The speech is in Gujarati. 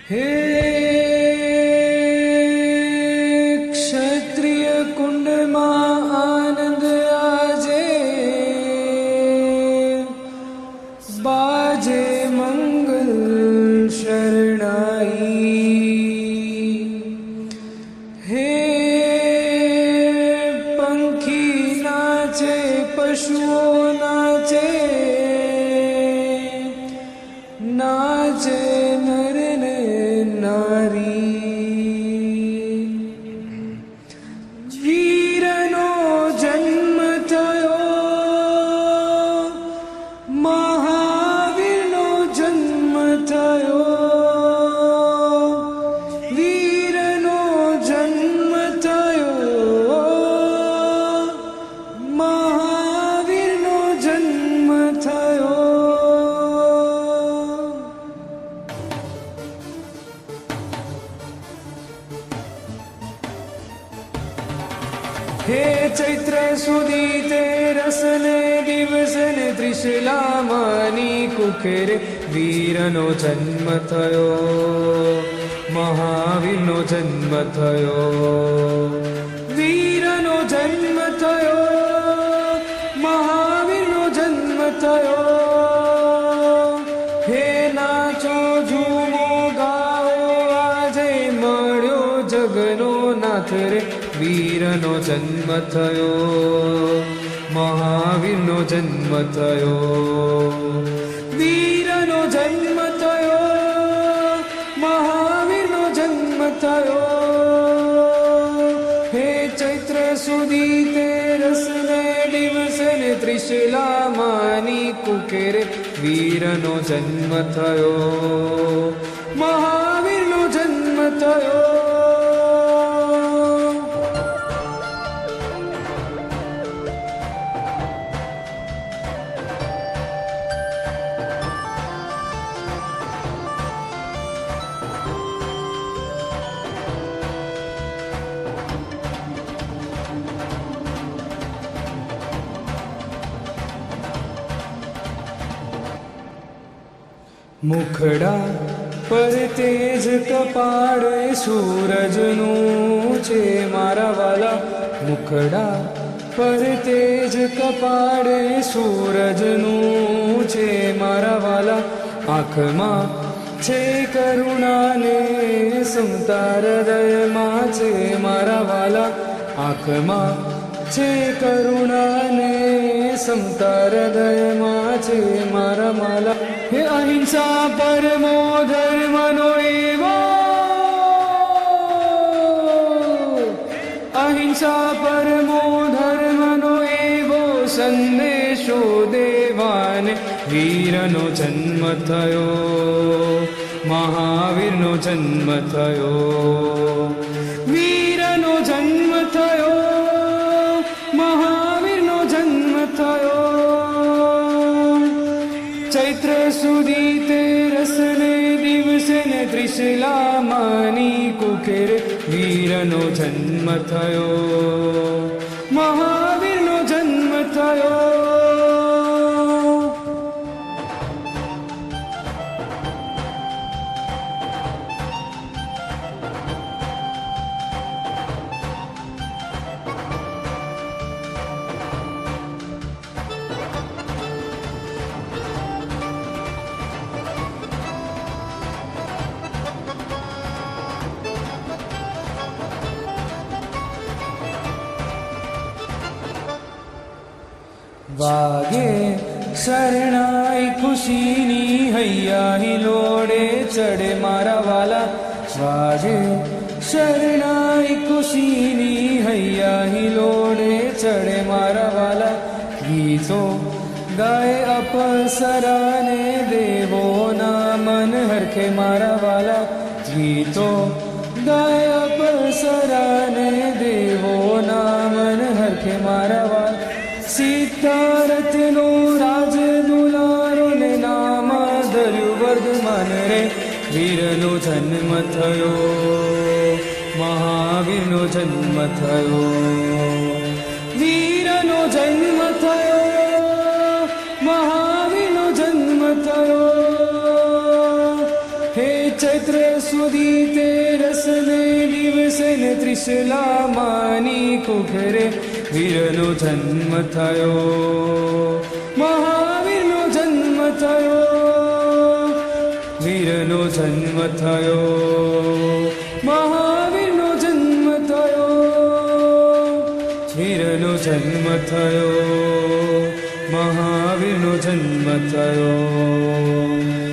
હે ક્ષત્રિય કુંડમાં આનંદ આજે, બાજે મંગલ શરણાઈ. હે પંખી નાચે, પશુઓ નાચે, નાચે નર ને નારી. વીરનો જન્મ થયો, મહાવીરનો જન્મ થયો. વીરનો જન્મ થયો, મહાવીરનો જન્મ થયો. હે ચૈત્ર સુધી તે રસને દિવસને ત્રિશલામાની કુખેરે વીરનો જન્મ થયો, મહાવીરનો જન્મ થયો. વીરનો જન્મ થયો, મહાવીરનો જન્મ થયો. હે નાચો ઝૂમો ગાઓ, આજે મળ્યો જગનો નાથ રે. વીરનો જન્મ થયો, મહાવીરનો જન્મ થયો. વીરનો જન્મ થયો, મહાવીરનો જન્મ થયો. હે ચૈત્ર સુધી તે રસને દિવસને ત્રિશલામાની કુકેરે વીરનો જન્મ થયો, મહાવીરનો જન્મ થયો. મુખડા પર તેજ કપાળે સૂરજનું છે મારા વાલા. મુખડા પર તેજ કપાળે સૂરજનું છે મારા વાલા. આંખમાં છે કરુણાને સમતા હૃદયમાં છે મારા વાલા. આંખમાં છે કરુણાને સમતા હૃદયમાં છે મારા માલા. હે અહિંસા પરમો ધર્મનો એવો, અહિંસા પરમો ધર્મનો એવો સંદેશો દેવાને. વીરનો જન્મ થયો, મહાવીરનો જન્મ થયો. વીરનો જન્મ થયો, મહાવીરનો જન્મ થયો. ચૈત્ર સુધી તે રસને દિવસને ત્રિશલામાની કુખેરે વીરનો જન્મ થયો, મહાવીરનો જન્મ થયો. વાગે શરણાઈ ખુશીની હૈયા હિલોડે ચડે મારા વાલા. વાગે શરણાઈ ખુશીની હૈયા હિલોડે ચડે મારા વાલા. ગીતો ગાય અપસરાને દેવોના મન હરખે મારા વાલા. ગીતો ગાય અપસરાને દેવોના મન હરખે મારા વાલા. સિદ્ધાર્થનો રાજ દુલારો ને નામ ધર્યું વર્ધમાન રે. વીરનો જન્મ થયો, મહાવીરનો જન્મ થયો. વીરનો જન્મ થયો, મહાવીરનો જન્મ થયો. હે ચૈત્ર સુધી તે રસને દિવસે ને ત્રિશલા માની કુખરે વીરનો જન્મ થયો, મહાવીરનો જન્મ થયો, વીરનો જન્મ થયો, મહાવીરનો જન્મ થયો, વીરનો જન્મ થયો, મહાવીરનો જન્મ થયો.